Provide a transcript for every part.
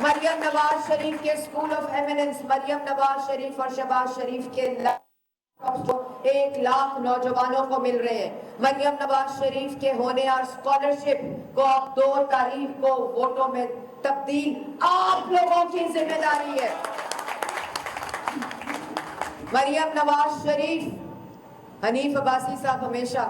مریم نواز شریف کے school of eminence Maryam Nawaz Sharif اور شہباز شریف کے 1,00,000 نوجوانوں کو مل رہے ہیں. مریم نواز شریف کے ہونے اور اسکالرشپ کو اب 2 تاریخ کو ووٹوں میں تبدیل آپ لوگوں کی ذمہ داری ہے. مریم نواز شریف، حنیف عباسی صاحب ہمیشہ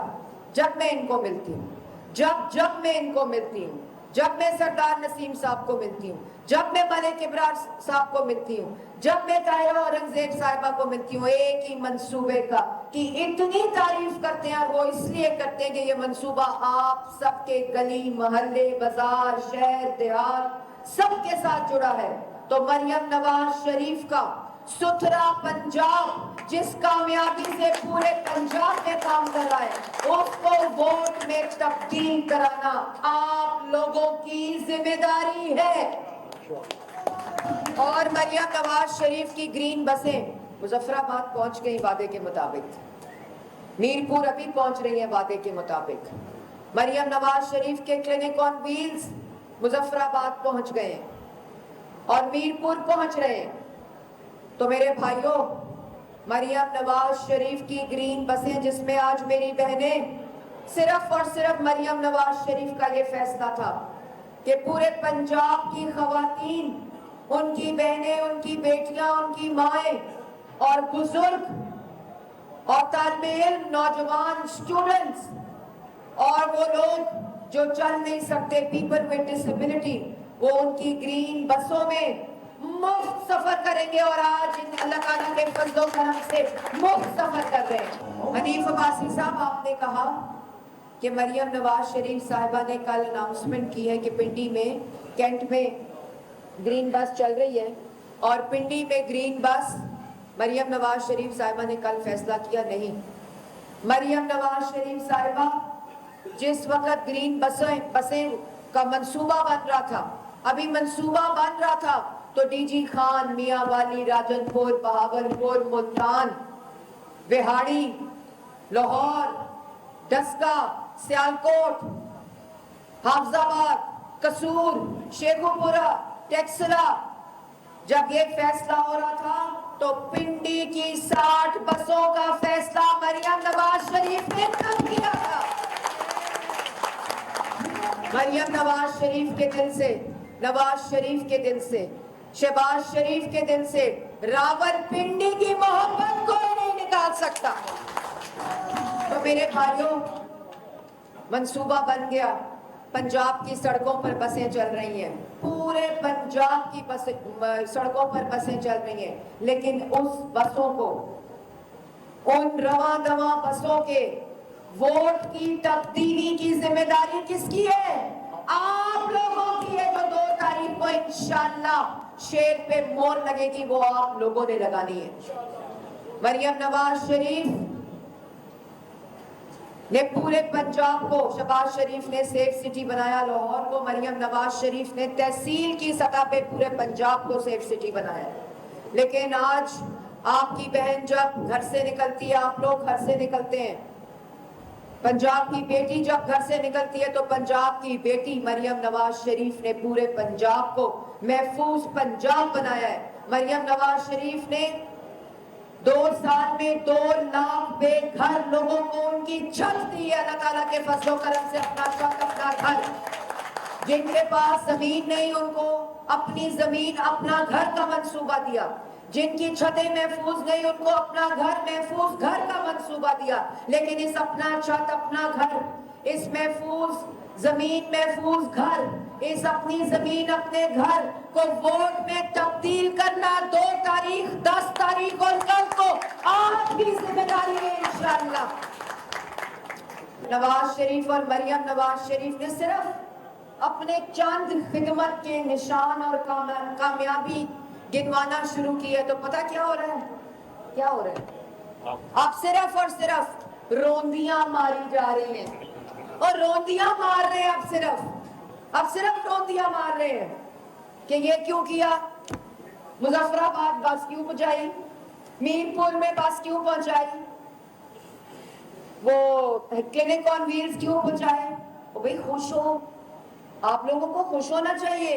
جب میں ان کو ملتی ہوں، جب میں ان کو ملتی ہوں، جب میں سردار نسیم صاحب کو ملتی ہوں، جب میں ملک ابرار صاحب کو ملتی ہوں، جب میں طاہرہ اورنگزیب صاحبہ کو ملتی ہوں، ایک ہی منصوبے کا کہ اتنی تعریف کرتے ہیں، اور وہ اس لیے کرتے ہیں کہ یہ منصوبہ آپ سب کے گلی محلے بازار شہر دیہات سب کے ساتھ جڑا ہے. تو مریم نواز شریف کا ستھرا پنجاب جس کامیابی سے پورے پنجاب میں کام کر رہا ہے، اس کو ووٹ میں تبدیل کرانا آپ لوگوں کی ذمہ داری ہے. اور مریم نواز شریف کی گرین بسیں مظفر آباد پہنچ گئی وعدے کے مطابق، میرپور ابھی پہنچ رہی ہیں وعدے کے مطابق. مریم نواز شریف کے کلینک آن ویلز مظفر آباد پہنچ گئے ہیں اور میرپور پہنچ رہے ہیں. تو میرے بھائیوں، مریم نواز شریف کی گرین بسیں جس میں آج میری بہنیں، صرف اور صرف مریم نواز شریف کا یہ فیصلہ تھا کہ پورے پنجاب کی خواتین، ان کی بہنیں، ان کی بیٹیاں، ان کی مائیں اور بزرگ اور طالب علم، نوجوان، اسٹوڈنٹس اور وہ لوگ جو چل نہیں سکتے، پیپل ود ڈسیبلٹی، وہ ان کی گرین بسوں میں مفت سفر کریں گے. اور آج اللہ تعالیٰ کے فضل و کرم سے مفت سفر کر رہے ہیں. حنیف عباسی صاحب، آپ نے کہا کہ مریم نواز شریف صاحبہ نے کل اناؤنسمنٹ کی ہے کہ پنڈی میں، کینٹ میں گرین بس چل رہی ہے، اور پنڈی میں گرین بس مریم نواز شریف صاحبہ نے کل فیصلہ کیا نہیں. مریم نواز شریف صاحبہ جس وقت گرین بسیں کا منصوبہ بن رہا تھا، ابھی منصوبہ بن رہا تھا، تو ڈی جی خان، میاں والی، راجن پور، بہاولپور، ملتان، بہاڑی، لاہور، ڈسکا، سیالکوٹ، حافظ آباد، قصور، شیخوپورہ، ٹیکسلا، جب یہ فیصلہ ہو رہا تھا تو پنڈی کی 60 بسوں کا فیصلہ مریم نواز شریف نے تب کیا تھا. مریم نواز شریف کے دل سے، نواز شریف کے دل سے، شہباز شریف کے دل سے راول پنڈی کی محبت کوئی نہیں نکال سکتا. تو میرے بھائیوں، منصوبہ بن گیا، پنجاب کی سڑکوں پر بسیں چل رہی ہیں، پورے پنجاب کی سڑکوں پر بسیں چل رہی ہیں. لیکن اس بسوں کو، ان رواں دواں بسوں کے ووٹ کی تبدیلی کی ذمہ داری کس کی ہے؟ آپ لوگوں کی ہے. جو 2 تاریخ کو انشاءاللہ شیر پہ مور لگے گی، وہ آپ لوگوں نے لگانی ہے. مریم نواز شریف نے پورے پنجاب کو، شہباز شریف نے سیف سٹی بنایا لاہور کو، مریم نواز شریف نے تحصیل کی سطح پہ پورے پنجاب کو سیف سٹی بنایا. لیکن آج آپ کی بہن جب گھر سے نکلتی ہے، آپ لوگ گھر سے نکلتے ہیں، پنجاب کی بیٹی جب گھر سے نکلتی ہے، تو پنجاب کی بیٹی مریم نواز شریف نے پورے پنجاب کو محفوظ پنجاب بنایا ہے. مریم نواز شریف نے 2 سال میں 2 لاکھ بے گھر لوگوں کو ان کی چھت دی ہے. اللہ تعالیٰ کے فضل و کرم سے اپنا چھت، اپنا گھر. جن کے پاس زمین نہیں، ان کو اپنی زمین، اپنا گھر کا منصوبہ دیا. جن کی چھتیں محفوظ نہیں، ان کو اپنا گھر، محفوظ گھر کا منصوبہ دیا. لیکن اس اپنا چھت، اپنا گھر، اس محفوظ زمین، محفوظ گھر، اس اپنی زمین، اپنے گھر کو ووٹ میں تبدیل کرنا 2 تاریخ، 10 تاریخ اور کل کو آپ کی ذمہ داری ہے انشاءاللہ. نواز شریف اور مریم نواز شریف نے صرف اپنے چند خدمت کے نشان اور کامیابی گنوانا شروع کی ہے، تو پتہ کیا ہو رہا ہے؟ کیا ہو رہا ہے؟ آپ صرف اور صرف روندیاں ماری جا رہی ہیں، اور روندیاں مار رہے ہیں. اب صرف روندیاں مار رہے ہیں کہ یہ کیوں کیا، مظفر آباد بس کیوں پہنچائی، میرپور میں بس کیوں پہنچائی، وہ کلینک آن ویلز کیوں پہنچائے. بھئی خوش ہو، آپ لوگوں کو خوش ہونا چاہیے